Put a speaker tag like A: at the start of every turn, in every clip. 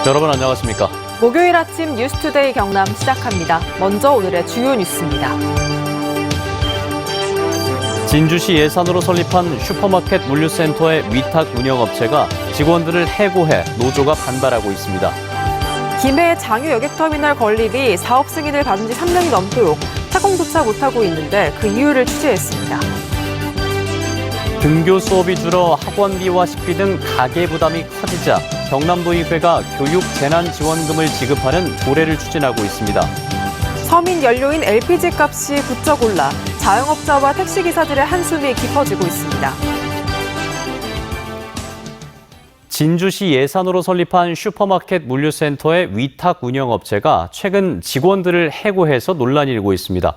A: 여러분 안녕하십니까?
B: 목요일 아침 뉴스투데이 경남 시작합니다. 먼저 오늘의 주요 뉴스입니다.
A: 진주시 예산으로 설립한 슈퍼마켓 물류센터의 위탁 운영업체가 직원들을 해고해 노조가 반발하고 있습니다.
B: 김해 장유 여객터미널 건립이 사업 승인을 받은 지 3년이 넘도록 착공조차 못하고 있는데 그 이유를 취재했습니다.
A: 등교 수업이 줄어 학원비와 식비 등 가계 부담이 커지자 경남도의회가 교육재난지원금을 지급하는 조례를 추진하고 있습니다.
B: 서민 연료인 LPG 값이 부쩍 올라 자영업자와 택시기사들의 한숨이 깊어지고 있습니다.
A: 진주시 예산으로 설립한 슈퍼마켓 물류센터의 위탁 운영업체가 최근 직원들을 해고해서 논란이 일고 있습니다.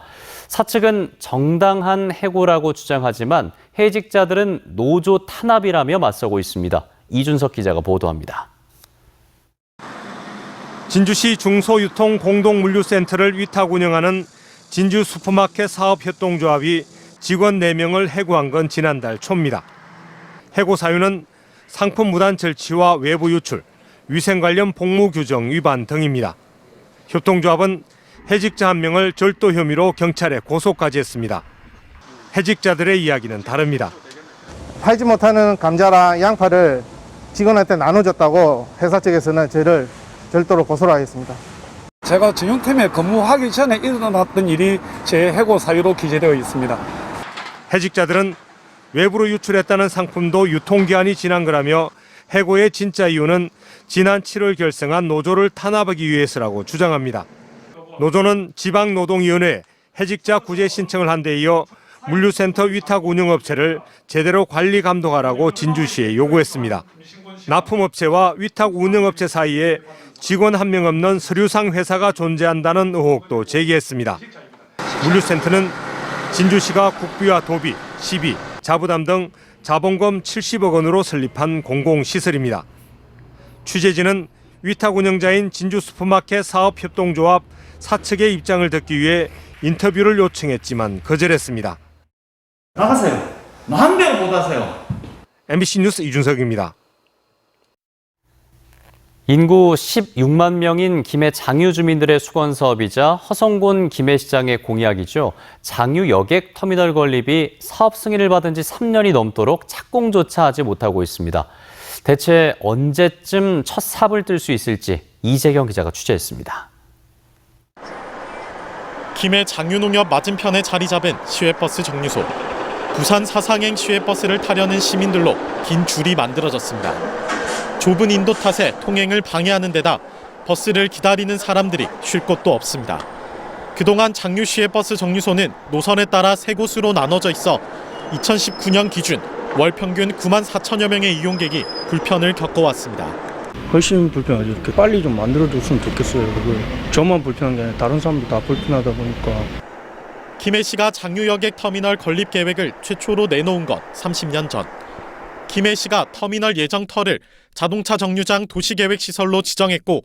A: 사측은 정당한 해고라고 주장하지만 해직자들은 노조 탄압이라며 맞서고 있습니다. 이준석 기자가 보도합니다.
C: 진주시 중소유통 공동물류센터를 위탁 운영하는 진주 슈퍼마켓 사업협동조합이 직원 4명을 해고한 건 지난달 초입니다. 해고 사유는 상품 무단 절취와 외부 유출, 위생 관련 복무 규정 위반 등입니다. 협동조합은 해직자 1명을 절도 혐의로 경찰에 고소까지 했습니다. 해직자들의 이야기는 다릅니다.
D: 팔지 못하는 감자랑 양파를 직원한테 나눠줬다고 회사 측에서는 저를 절도로 고소를 하겠습니다.
E: 제가 전용팀에 근무하기 전에 일어났던 일이 제 해고 사유로 기재되어 있습니다.
C: 해직자들은 외부로 유출했다는 상품도 유통기한이 지난 거라며 해고의 진짜 이유는 지난 7월 결성한 노조를 탄압하기 위해서라고 주장합니다. 노조는 지방노동위원회에 해직자 구제 신청을 한 데 이어 물류센터 위탁 운영업체를 제대로 관리 감독하라고 진주시에 요구했습니다. 납품업체와 위탁 운영업체 사이에 직원 1명 없는 서류상 회사가 존재한다는 의혹도 제기했습니다. 물류센터는 진주시가 국비와 도비, 시비, 자부담 등 자본금 70억 원으로 설립한 공공시설입니다. 취재진은 위탁 운영자인 진주 슈퍼마켓 사업협동조합 사측의 입장을 듣기 위해 인터뷰를 요청했지만 거절했습니다.
F: 나가세요. 마음대로 못 하세요.
C: MBC 뉴스 이준석입니다.
A: 인구 16만 명인 김해 장유 주민들의 수건 사업이자 허성곤 김해시장의 공약이죠. 장유 여객 터미널 건립이 사업 승인을 받은 지 3년이 넘도록 착공조차 하지 못하고 있습니다. 대체 언제쯤 첫 삽을 뜰 수 있을지 이재경 기자가 취재했습니다.
G: 김해 장유농협 맞은편에 자리 잡은 시외버스 정류소. 부산 사상행 시외버스를 타려는 시민들로 긴 줄이 만들어졌습니다. 좁은 인도 탓에 통행을 방해하는 데다 버스를 기다리는 사람들이 쉴 곳도 없습니다. 그동안 장유 시외버스 정류소는 노선에 따라 3곳으로 나눠져 있어 2019년 기준 월 평균 9만 4천여 명의 이용객이 불편을 겪어왔습니다.
H: 훨씬 불편하죠. 이렇게 빨리 좀 만들어줬으면 좋겠어요. 그걸 저만 불편한 게 아니라 다른 사람도 다 불편하다 보니까.
G: 김해시가 장유 여객 터미널 건립 계획을 최초로 내놓은 건 30년 전. 김해시가 터미널 예정터를 자동차 정류장 도시계획시설로 지정했고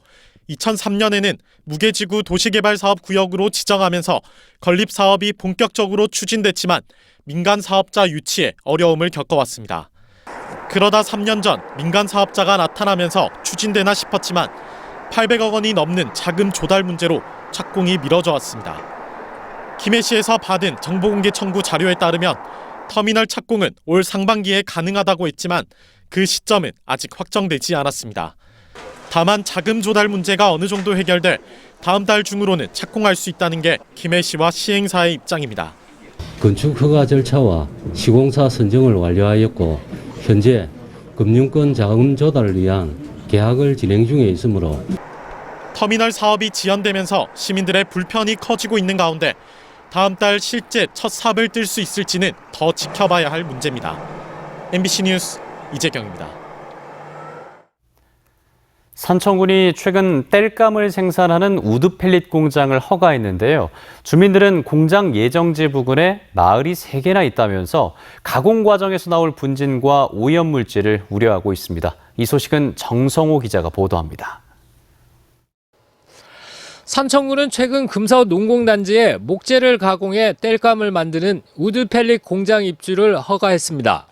G: 2003년에는 무계지구 도시개발사업구역으로 지정하면서 건립 사업이 본격적으로 추진됐지만 민간 사업자 유치에 어려움을 겪어왔습니다. 그러다 3년 전 민간 사업자가 나타나면서 추진되나 싶었지만 800억 원이 넘는 자금 조달 문제로 착공이 미뤄져 왔습니다. 김해시에서 받은 정보공개 청구 자료에 따르면 터미널 착공은 올 상반기에 가능하다고 했지만 그 시점은 아직 확정되지 않았습니다. 다만 자금 조달 문제가 어느 정도 해결돼 다음 달 중으로는 착공할 수 있다는 게 김해시와 시행사의 입장입니다.
I: 건축 허가 절차와 시공사 선정을 완료하였고 현재 금융권 자금 조달을 위한 계약을 진행 중에 있으므로
G: 터미널 사업이 지연되면서 시민들의 불편이 커지고 있는 가운데 다음 달 실제 첫 삽을 뜰 수 있을지는 더 지켜봐야 할 문제입니다. MBC 뉴스 이재경입니다.
A: 산청군이 최근 땔감을 생산하는 우드 펠릿 공장을 허가했는데요. 주민들은 공장 예정지 부근에 마을이 3개나 있다면서 가공 과정에서 나올 분진과 오염 물질을 우려하고 있습니다. 이 소식은 정성호 기자가 보도합니다.
J: 산청군은 최근 금사원 농공단지에 목재를 가공해 땔감을 만드는 우드 펠릿 공장 입주를 허가했습니다.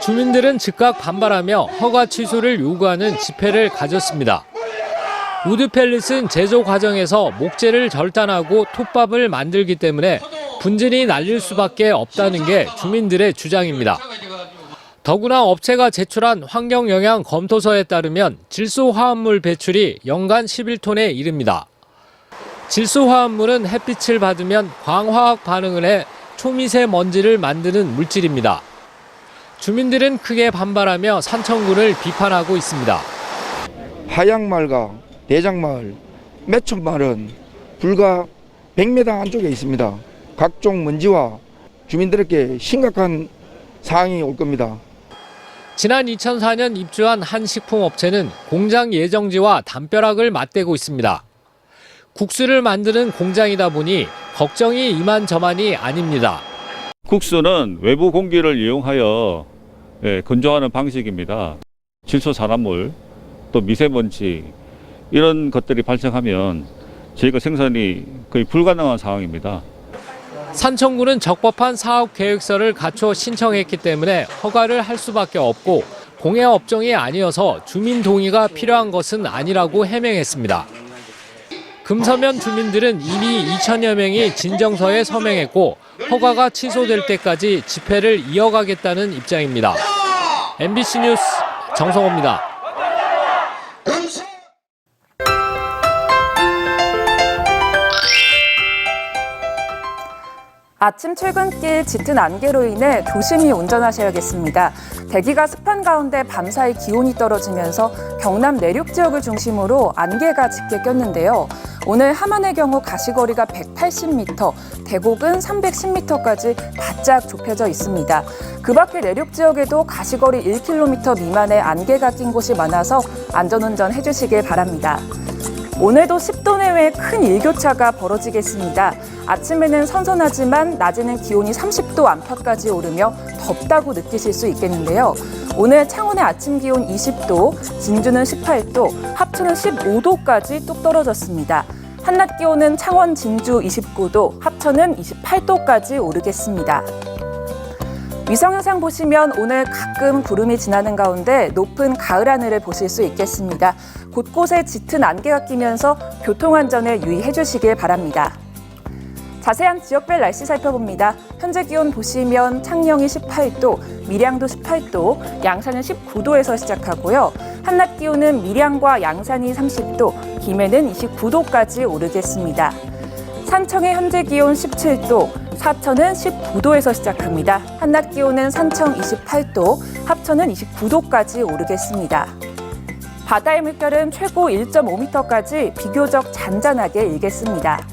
J: 주민들은 즉각 반발하며 허가 취소를 요구하는 집회를 가졌습니다. 우드 펠릿은 제조 과정에서 목재를 절단하고 톱밥을 만들기 때문에 분진이 날릴 수밖에 없다는 게 주민들의 주장입니다. 더구나 업체가 제출한 환경영향 검토서에 따르면 질소화합물 배출이 연간 11톤에 이릅니다. 질소화합물은 햇빛을 받으면 광화학 반응을 해 초미세먼지를 만드는 물질입니다. 주민들은 크게 반발하며 산청군을 비판하고 있습니다.
K: 하양마을과 대장마을, 매촌마을은 불과 100m 안쪽에 있습니다. 각종 먼지와 주민들에게 심각한 상황이 올 겁니다.
J: 지난 2004년 입주한 한 식품업체는 공장 예정지와 담벼락을 맞대고 있습니다. 국수를 만드는 공장이다 보니 걱정이 이만저만이 아닙니다.
L: 국수는 외부 공기를 이용하여 건조하는 방식입니다. 질소 산화물, 또 미세먼지 이런 것들이 발생하면 저희가 생산이 거의 불가능한 상황입니다.
J: 산청군은 적법한 사업 계획서를 갖춰 신청했기 때문에 허가를 할 수밖에 없고 공해 업종이 아니어서 주민 동의가 필요한 것은 아니라고 해명했습니다. 금서면 주민들은 이미 2천여 명이 진정서에 서명했고 허가가 취소될 때까지 집회를 이어가겠다는 입장입니다. MBC 뉴스 정성호입니다.
M: 아침 출근길 짙은 안개로 인해 조심히 운전하셔야겠습니다. 대기가 습한 가운데 밤사이 기온이 떨어지면서 경남 내륙 지역을 중심으로 안개가 짙게 꼈는데요. 오늘 함안의 경우 가시거리가 180m, 대곡은 310m까지 바짝 좁혀져 있습니다. 그 밖에 내륙 지역에도 가시거리 1km 미만의 안개가 낀 곳이 많아서 안전운전 해주시길 바랍니다. 오늘도 10도 내외의 큰 일교차가 벌어지겠습니다. 아침에는 선선하지만 낮에는 기온이 30도 안팎까지 오르며 덥다고 느끼실 수 있겠는데요. 오늘 창원의 아침 기온 20도, 진주는 18도, 합천은 15도까지 뚝 떨어졌습니다. 한낮 기온은 창원, 진주 29도, 합천은 28도까지 오르겠습니다. 위성영상 보시면 오늘 가끔 구름이 지나는 가운데 높은 가을 하늘을 보실 수 있겠습니다. 곳곳에 짙은 안개가 끼면서 교통안전에 유의해 주시길 바랍니다. 자세한 지역별 날씨 살펴봅니다. 현재 기온 보시면 창녕이 18도, 밀양도 18도, 양산은 19도에서 시작하고요. 한낮 기온은 밀양과 양산이 30도, 김해는 29도까지 오르겠습니다. 산청의 현재 기온 17도, 사천은 19도에서 시작합니다. 한낮 기온은 산청 28도, 합천은 29도까지 오르겠습니다. 바다의 물결은 최고 1.5m까지 비교적 잔잔하게 일겠습니다.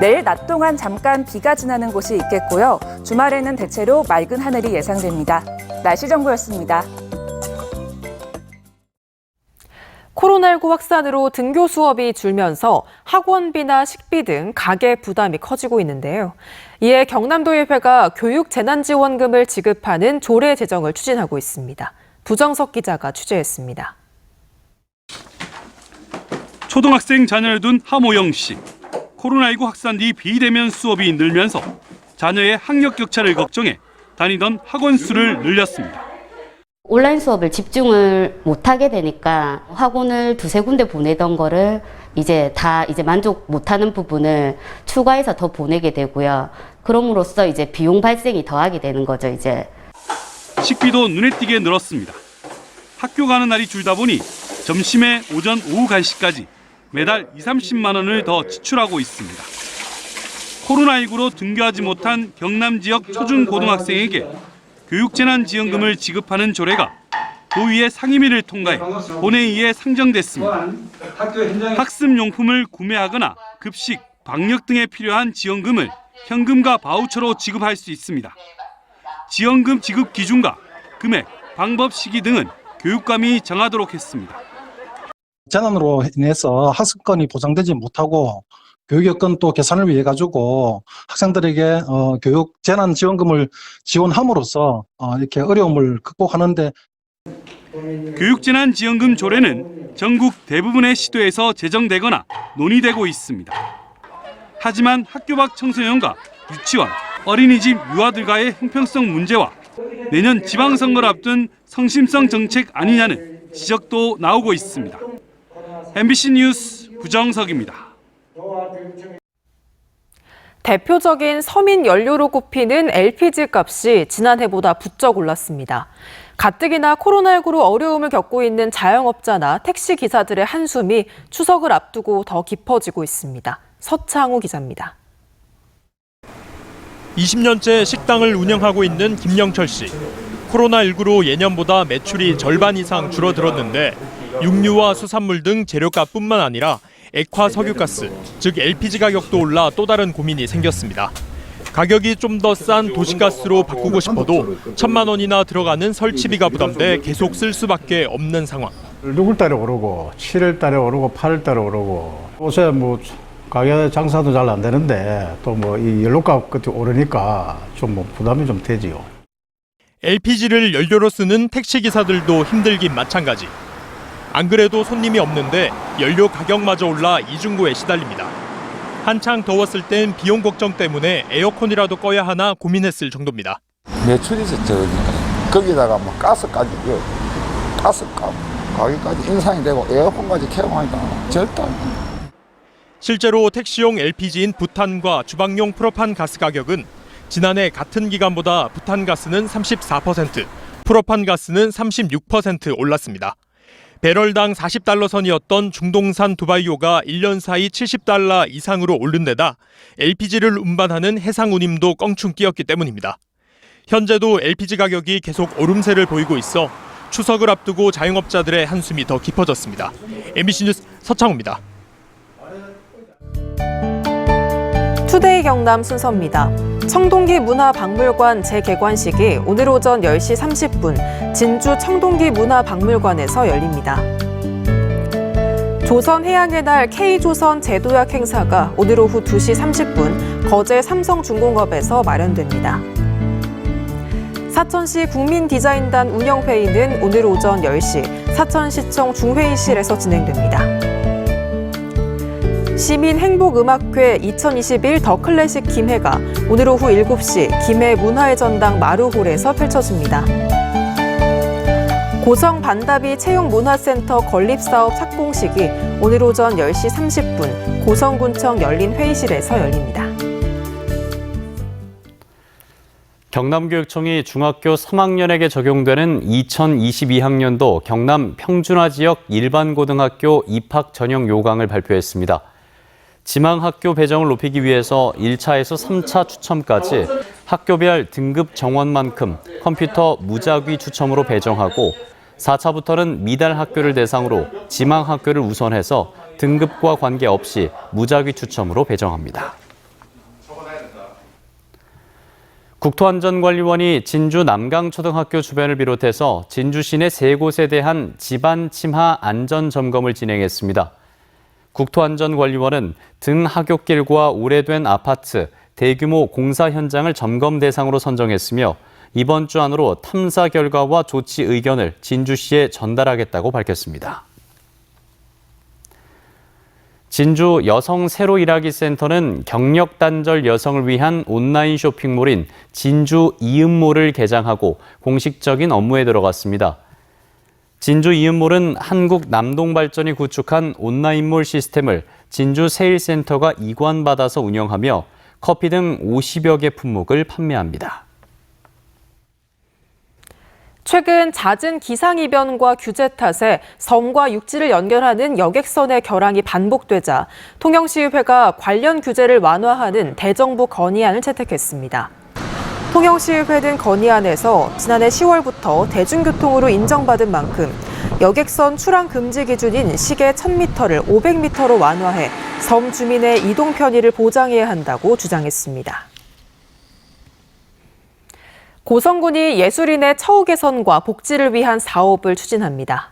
M: 내일 낮 동안 잠깐 비가 지나는 곳이 있겠고요. 주말에는 대체로 맑은 하늘이 예상됩니다. 날씨 정보였습니다.
B: 코로나19 확산으로 등교 수업이 줄면서 학원비나 식비 등 가계 부담이 커지고 있는데요. 이에 경남도의회가 교육재난지원금을 지급하는 조례 제정을 추진하고 있습니다. 부정석 기자가 취재했습니다.
N: 초등학생 자녀를 둔 하모영 씨. 코로나19 확산 뒤 비대면 수업이 늘면서 자녀의 학력 격차를 걱정해 다니던 학원 수를 늘렸습니다.
O: 온라인 수업을 집중을 못하게 되니까 학원을 두세 군데 보내던 거를 이제 만족 못하는 부분을 추가해서 더 보내게 되고요. 그럼으로써 이제 비용 발생이 더하게 되는 거죠, 이제.
N: 식비도 눈에 띄게 늘었습니다. 학교 가는 날이 줄다 보니 점심에 오전, 오후 간식까지 매달 20-30만 원을 더 지출하고 있습니다. 코로나19로 등교하지 못한 경남 지역 초중고등학생에게 교육재난지원금을 지급하는 조례가 도의회 상임위를 통과해 본회의에 상정됐습니다. 학습용품을 구매하거나 급식, 방역 등에 필요한 지원금을 현금과 바우처로 지급할 수 있습니다. 지원금 지급 기준과 금액, 방법 시기 등은 교육감이 정하도록 했습니다.
H: 재난으로 인해서 학습권이 보장되지 못하고 교육여건 또 개선을 위해 가지고 학생들에게 교육 재난 지원금을 지원함으로써 이렇게 어려움을 극복하는데
N: 교육재난지원금 조례는 전국 대부분의 시도에서 제정되거나 논의되고 있습니다. 하지만 학교 밖 청소년과 유치원, 어린이집 유아들과의 형평성 문제와 내년 지방선거를 앞둔 성심성 정책 아니냐는 지적도 나오고 있습니다. MBC 뉴스 구정석입니다.
B: 대표적인 서민 연료로 꼽히는 LPG 값이 지난해보다 부쩍 올랐습니다. 가뜩이나 코로나19로 어려움을 겪고 있는 자영업자나 택시 기사들의 한숨이 추석을 앞두고 더 깊어지고 있습니다. 서창우 기자입니다.
P: 20년째 식당을 운영하고 있는 김영철 씨. 코로나19로 예년보다 매출이 절반 이상 줄어들었는데 육류와 수산물 등 재료값뿐만 아니라 액화 석유가스, 즉 LPG 가격도 올라 또 다른 고민이 생겼습니다. 가격이 좀 더 싼 도시가스로 바꾸고 싶어도 1,000만 원이나 들어가는 설치비가 부담돼 계속 쓸 수밖에 없는 상황.
H: 6월달에 오르고 7월달에 오르고 8월달에 오르고 요새 뭐 가게 장사도 잘 안 되는데 또 뭐 이 연료값 같이 오르니까 좀 뭐 부담이 좀 되지요.
P: LPG를 연료로 쓰는 택시기사들도 힘들긴 마찬가지. 안 그래도 손님이 없는데 연료 가격마저 올라 이중고에 시달립니다. 한창 더웠을 땐 비용 걱정 때문에 에어컨이라도 꺼야 하나 고민했을 정도입니다.
Q: 매출이 거기다가 뭐 가스값 가격까지 인상이 되고 에어컨까지 개봉하니까 절대 안 돼.
P: 실제로 택시용 LPG인 부탄과 주방용 프로판 가스 가격은 지난해 같은 기간보다 부탄가스는 34%, 프로판가스는 36% 올랐습니다. 배럴당 40달러 선이었던 중동산 두바이오가 1년 사이 70달러 이상으로 오른 데다 LPG를 운반하는 해상 운임도 껑충 뛰었기 때문입니다. 현재도 LPG 가격이 계속 오름세를 보이고 있어 추석을 앞두고 자영업자들의 한숨이 더 깊어졌습니다. MBC 뉴스 서창우입니다.
B: 투데이 경남 순서입니다. 청동기 문화박물관 재개관식이 오늘 오전 10시 30분 진주 청동기 문화박물관에서 열립니다. 조선해양의 날 K조선 제도약 행사가 오늘 오후 2시 30분 거제 삼성중공업에서 마련됩니다. 사천시 국민디자인단 운영회의는 오늘 오전 10시 사천시청 중회의실에서 진행됩니다. 시민행복음악회 2021 더 클래식 김해가 오늘 오후 7시 김해 문화의 전당 마루홀에서 펼쳐집니다. 고성 반다비 채용문화센터 건립사업 착공식이 오늘 오전 10시 30분 고성군청 열린 회의실에서 열립니다.
A: 경남교육청이 중학교 3학년에게 적용되는 2022학년도 경남 평준화 지역 일반고등학교 입학 전형 요강을 발표했습니다. 지망학교 배정을 높이기 위해서 1차에서 3차 추첨까지 학교별 등급 정원만큼 컴퓨터 무작위 추첨으로 배정하고 4차부터는 미달 학교를 대상으로 지망학교를 우선해서 등급과 관계없이 무작위 추첨으로 배정합니다. 국토안전관리원이 진주 남강초등학교 주변을 비롯해서 진주 시내 3곳에 대한 집안 침하 안전 점검을 진행했습니다. 국토안전관리원은 등 하굣길과 오래된 아파트, 대규모 공사 현장을 점검 대상으로 선정했으며 이번 주 안으로 탐사 결과와 조치 의견을 진주시에 전달하겠다고 밝혔습니다. 진주 여성 새로 일하기 센터는 경력 단절 여성을 위한 온라인 쇼핑몰인 진주 이음몰을 개장하고 공식적인 업무에 들어갔습니다. 진주 이음몰은 한국 남동발전이 구축한 온라인몰 시스템을 진주 세일센터가 이관받아서 운영하며 커피 등 50여 개 품목을 판매합니다.
B: 최근 잦은 기상이변과 규제 탓에 섬과 육지를 연결하는 여객선의 결항이 반복되자 통영시의회가 관련 규제를 완화하는 대정부 건의안을 채택했습니다. 통영시의회는 건의안에서 지난해 10월부터 대중교통으로 인정받은 만큼 여객선 출항 금지 기준인 시계 1000m를 500m로 완화해 섬 주민의 이동 편의를 보장해야 한다고 주장했습니다. 고성군이 예술인의 처우 개선과 복지를 위한 사업을 추진합니다.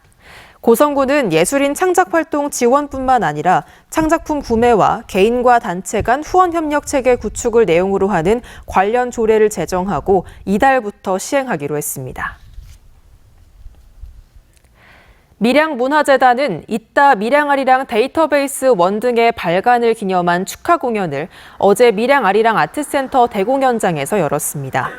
B: 고성군은 예술인 창작활동 지원뿐만 아니라 창작품 구매와 개인과 단체 간 후원 협력 체계 구축을 내용으로 하는 관련 조례를 제정하고 이달부터 시행하기로 했습니다. 밀양문화재단은 이따 밀양아리랑 데이터베이스 원 등의 발간을 기념한 축하 공연을 어제 밀양아리랑 아트센터 대공연장에서 열었습니다.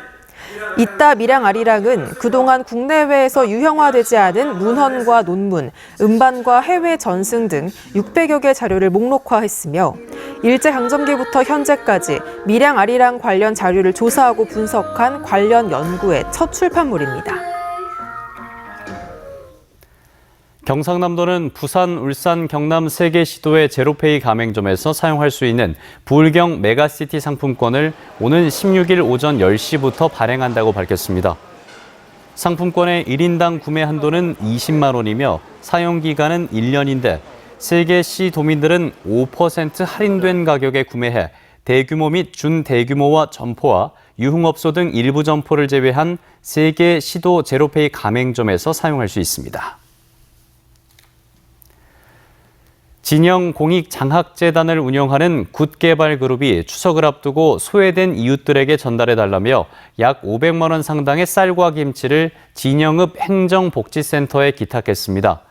B: 이따 밀양아리랑은 그동안 국내외에서 유형화되지 않은 문헌과 논문, 음반과 해외 전승 등 600여 개 자료를 목록화했으며 일제강점기부터 현재까지 밀양아리랑 관련 자료를 조사하고 분석한 관련 연구의 첫 출판물입니다.
A: 경상남도는 부산, 울산, 경남 3개 시도의 제로페이 가맹점에서 사용할 수 있는 부울경 메가시티 상품권을 오는 16일 오전 10시부터 발행한다고 밝혔습니다. 상품권의 1인당 구매 한도는 20만 원이며 사용기간은 1년인데 3개 시 도민들은 5% 할인된 가격에 구매해 대규모 및 준대규모와 점포와 유흥업소 등 일부 점포를 제외한 3개 시도 제로페이 가맹점에서 사용할 수 있습니다. 진영공익장학재단을 운영하는 굿개발그룹이 추석을 앞두고 소외된 이웃들에게 전달해달라며 약 500만 원 상당의 쌀과 김치를 진영읍 행정복지센터에 기탁했습니다.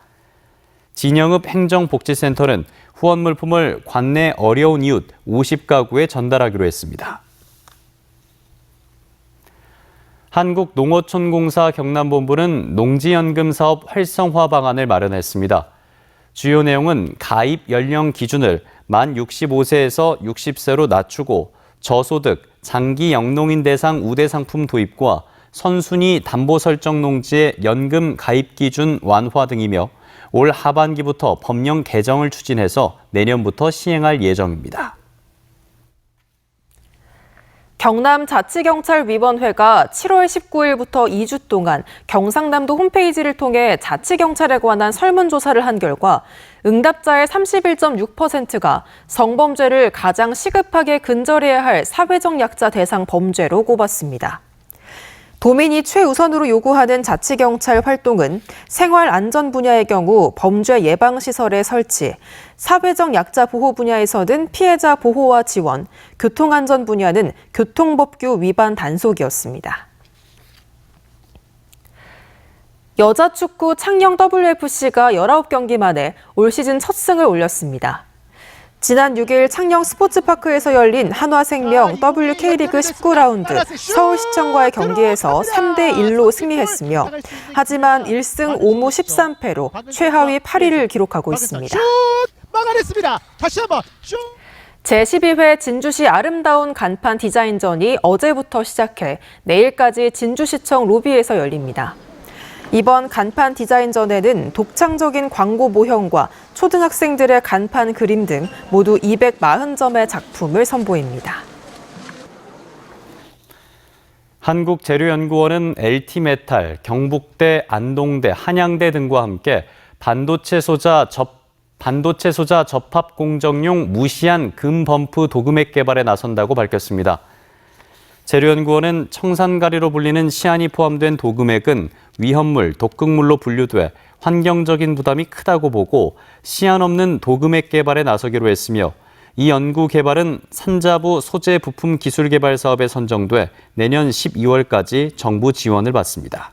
A: 진영읍 행정복지센터는 후원 물품을 관내 어려운 이웃 50가구에 전달하기로 했습니다. 한국농어촌공사 경남본부는 농지연금 사업 활성화 방안을 마련했습니다. 주요 내용은 가입 연령 기준을 만 65세에서 60세로 낮추고 저소득, 장기 영농인 대상 우대 상품 도입과 선순위 담보 설정 농지의 연금 가입 기준 완화 등이며 올 하반기부터 법령 개정을 추진해서 내년부터 시행할 예정입니다.
B: 경남자치경찰위원회가 7월 19일부터 2주 동안 경상남도 홈페이지를 통해 자치경찰에 관한 설문조사를 한 결과 응답자의 31.6%가 성범죄를 가장 시급하게 근절해야 할 사회적 약자 대상 범죄로 꼽았습니다. 도민이 최우선으로 요구하는 자치경찰 활동은 생활안전 분야의 경우 범죄 예방시설의 설치, 사회적 약자 보호 분야에서는 피해자 보호와 지원, 교통안전 분야는 교통법규 위반 단속이었습니다. 여자축구 창녕 WFC가 19경기 만에 올 시즌 첫 승을 올렸습니다. 지난 6일 창녕 스포츠파크에서 열린 한화생명 WK리그 19라운드 서울시청과의 경기에서 3대1로 승리했으며 하지만 1승 5무 13패로 최하위 8위를 기록하고 있습니다.
R: 막아냈습니다. 다시 한번 쭉.
B: 제12회 진주시 아름다운 간판 디자인전이 어제부터 시작해 내일까지 진주시청 로비에서 열립니다. 이번 간판 디자인전에는 독창적인 광고 모형과 초등학생들의 간판 그림 등 모두 240점의 작품을 선보입니다.
A: 한국재료연구원은 LT메탈, 경북대, 안동대, 한양대 등과 함께 반도체 소자 접합 공정용 무시한 금 범프 도금액 개발에 나선다고 밝혔습니다. 재료연구원은 청산가리로 불리는 시안이 포함된 도금액은 위험물, 독극물로 분류돼 환경적인 부담이 크다고 보고 시안 없는 도금액 개발에 나서기로 했으며 이 연구 개발은 산자부 소재 부품 기술 개발 사업에 선정돼 내년 12월까지 정부 지원을 받습니다.